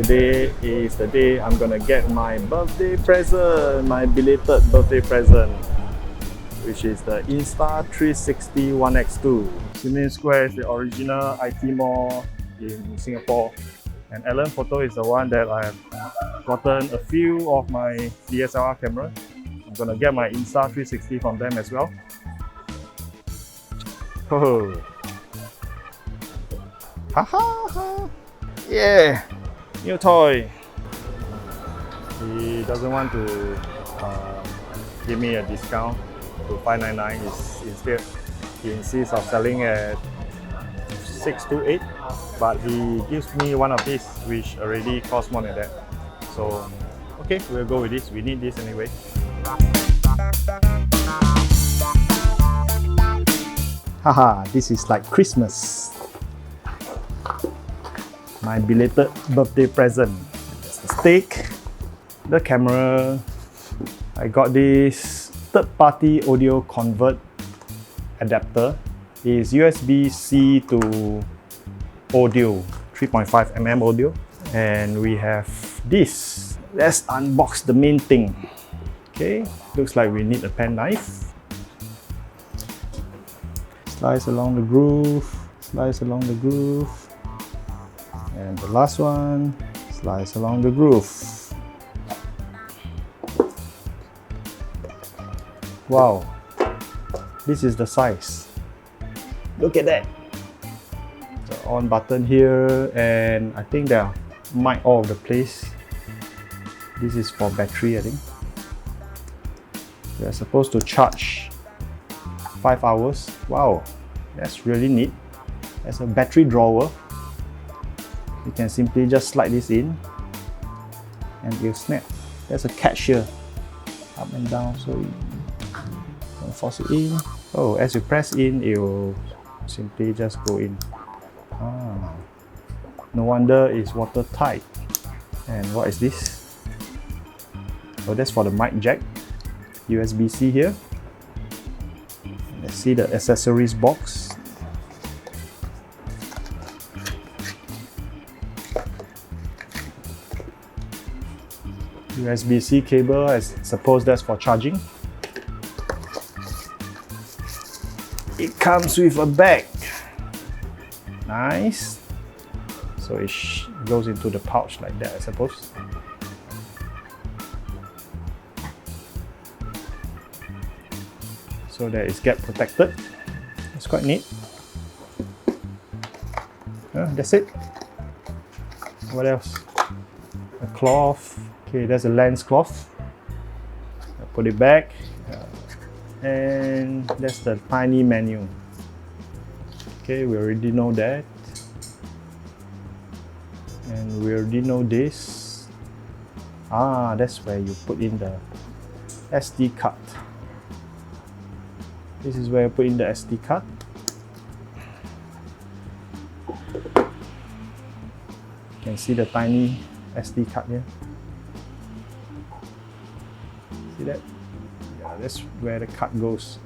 Today is the day I'm gonna get my birthday present, my belated birthday present, which is the Insta360 ONE X2. Simlim Square is the original IT mall in Singapore, and Alan Photo is the one that I have gotten a few of my DSLR camera. I'm gonna get my Insta360 from them as well. Oh. Ha ha ha! Yeah! New toy! He doesn't want to give me a discount to $599. Instead, he insists on selling at $628, but he gives me one of these, which already costs more than that. So, okay, we'll go with this. We need this anyway. Haha, this is like Christmas. My belated birthday present. That's the stick, the camera. I got this third-party audio convert adapter. It's USB-C to audio, 3.5mm audio. And we have this. Let's unbox the main thing. Okay, looks like we need a pen knife. Slice along the groove, slice along the groove. And the last one, slice along the groove. Wow, this is the size. Look at that. The on button here, and I think they are mic all over the place. This is for battery, I think. We are supposed to charge 5 hours. Wow, that's really neat. There's a battery drawer. You can simply just slide this in and it'll snap. There's a catch here, up and down, so you don't force it in. Oh, as you press in, it'll simply just go in. Ah, no wonder it's watertight. And what is this? Oh, that's for the mic jack. USB-C here. Let's see the accessories box. USB-C cable, I suppose that's for charging. It comes with a bag. Nice. So it goes into the pouch like that, I suppose. So that it's gap protected. It's quite neat. That's it. What else? A cloth. Okay, there's a lens cloth. I'll put it back. And that's the tiny menu. Okay, we already know that. And we already know this. Ah, that's where you put in the SD card. This is where you put in the SD card. You can see the tiny SD card here. See that? Yeah, that's where the card goes.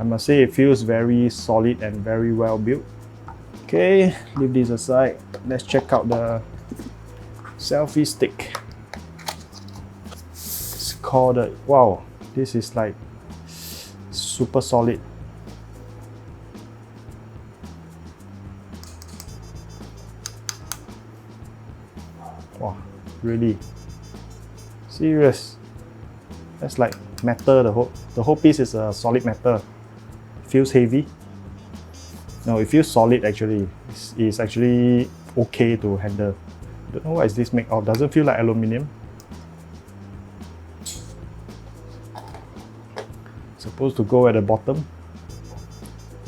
I must say it feels very solid and very well built. Okay, leave this aside. Let's check out the selfie stick. It's called a, wow, this is like super solid. Wow, really serious. That's like metal. The whole piece is a solid metal. Feels heavy. No, it feels solid actually. It's actually okay to handle. I don't know what is this made of. Doesn't feel like aluminium. Supposed to go at the bottom.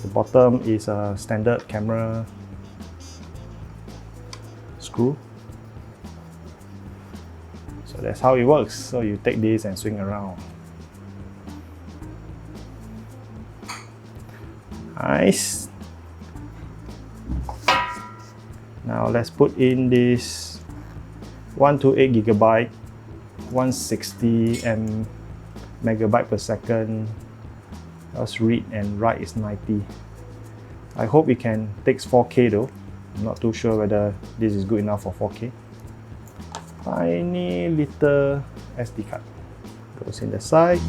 The bottom is a standard camera screw. So that's how it works. So you take this and swing around. Nice. Now let's put in this 128GB, 160 megabyte per second. Let's read and write is 90. I hope it can take 4K though. I'm not too sure whether this is good enough for 4K. tiny little SD card. Goes in the side.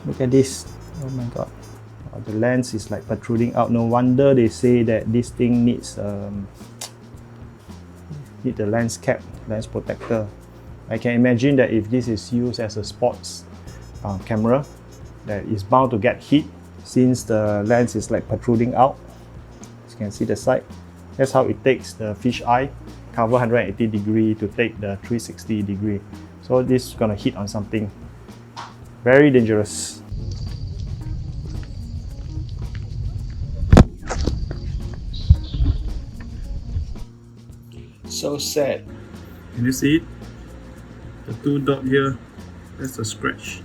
Look at this. Oh my god. Oh, the lens is like protruding out. No wonder they say that this thing needs the lens cap, lens protector. I can imagine that if this is used as a sports camera, that is bound to get heat since the lens is like protruding out. As you can see the side. That's how it takes the fish eye, cover 180 degree to take the 360 degree. So this is gonna hit on something. Very dangerous. So sad. Can you see it? The 2 dot here, that's a scratch.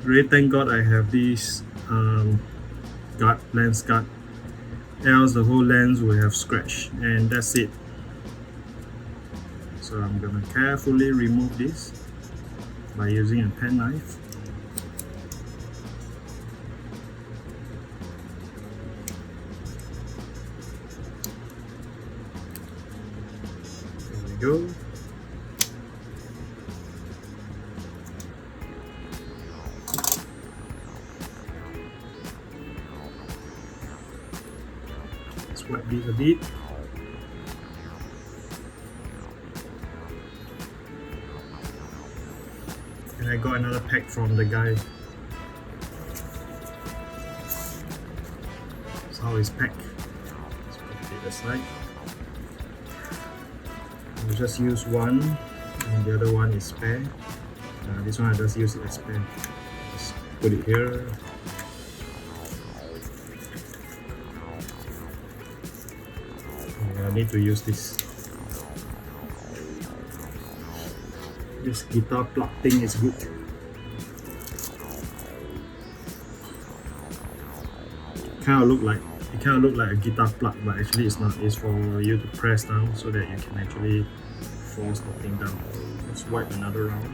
Really thank God I have this lens guard. Else the whole lens will have scratch, and that's it. So I'm gonna carefully remove this by using a pen knife. There we go. Let's wipe this a bit. And I got another pack from the guy. That's how it's packed. Let's put it aside. I'll just use one, and the other one is spare. This one I just use it as spare. Just put it here. I need to use this. This guitar plug thing is good. It kind of look like a guitar plug, but actually it's not. It's for you to press down so that you can actually force the thing down. Let's wipe another round.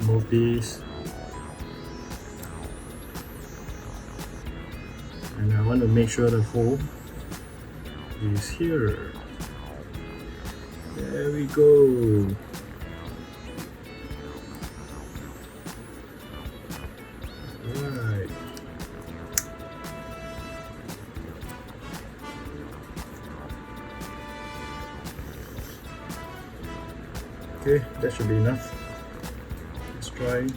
Move this. And I want to make sure the hole is here. There we go. Alright. Okay, that should be enough. Let's try.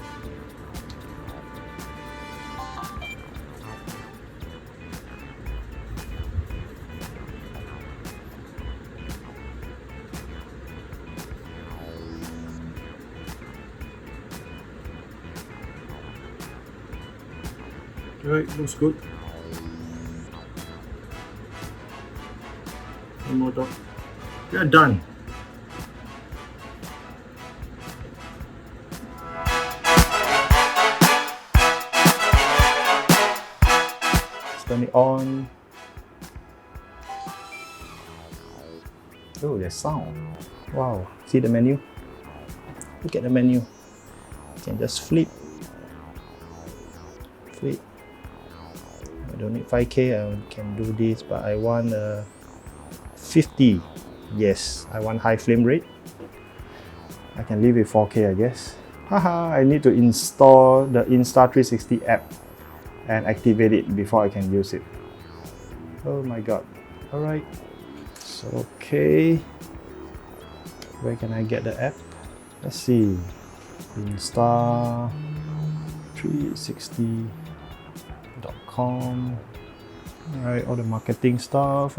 Alright, looks good. One more dot. We are done. Let's turn it on. Oh, there's sound. Wow, see the menu? Look at the menu. You can just flip. Flip. I don't need 5K, I can do this, but I want 50. Yes, I want high frame rate. I can live with 4K, I guess. Haha, I need to install the Insta360 app and activate it before I can use it. Oh my god. Alright. So, okay. Where can I get the app? Let's see. Insta360 .com. Alright, all the marketing stuff,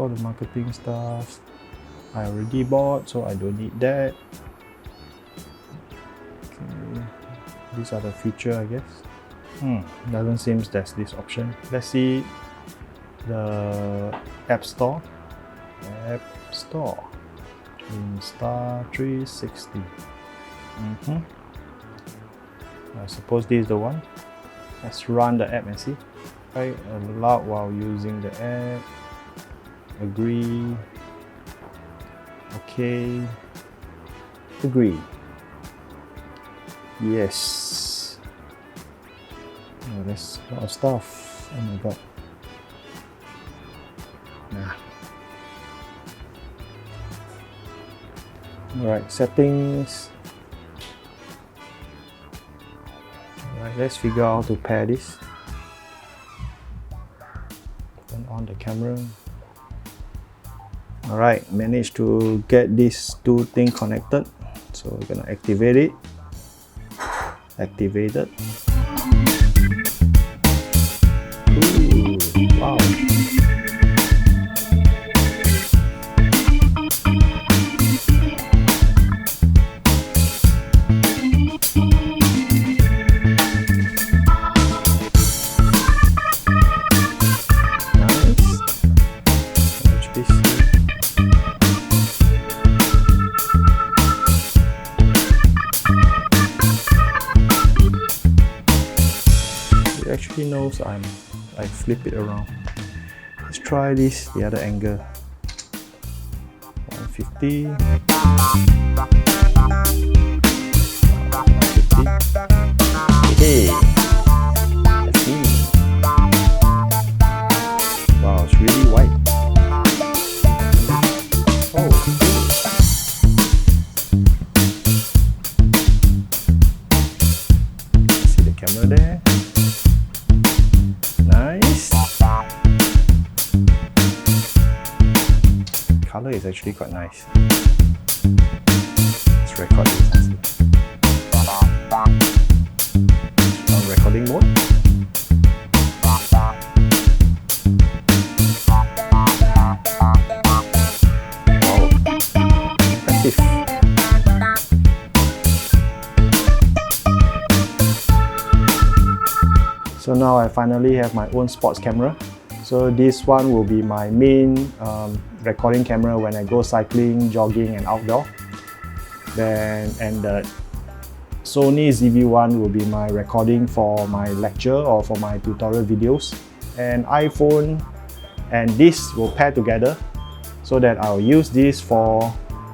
I already bought, so I don't need that. Okay, these are the features, I guess. Doesn't seem there's this option. Let's see the App Store. Insta360. I suppose this is the one. Let's run the app and see. Right, allowed while using the app. Agree. Okay. Agree. Yes. Oh, there's a lot of stuff. Oh my god. Nah. Alright, settings. Alright, let's figure out how to pair this. Turn on the camera. Alright, managed to get these two things connected. So we're gonna activate it. Activated. Ooh, wow. Actually knows I flip it around. Let's try this the other angle. 150. 150. Hey, let's see. Wow, it's really white. Oh. See the camera there. Nice. Color is actually quite nice. Let's record this and see. On recording mode. Wow. Impressive. So now I finally have my own sports camera. So this one will be my main recording camera when I go cycling, jogging and outdoor. And the Sony ZV-1 will be my recording for my lecture or for my tutorial videos. And iPhone and this will pair together so that I'll use this to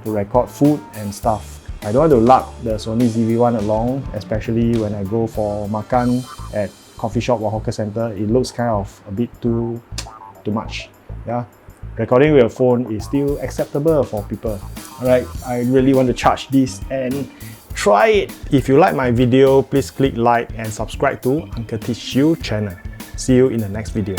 record food and stuff. I don't want to lug the Sony ZV-1 along, especially when I go for makan at coffee shop or hawker center. It looks kind of a bit too much. Yeah, recording with a phone is still acceptable for people. Alright, I really want to charge this and try it. If you like my video, please click like and subscribe to Uncle Teach You channel. See you in the next video.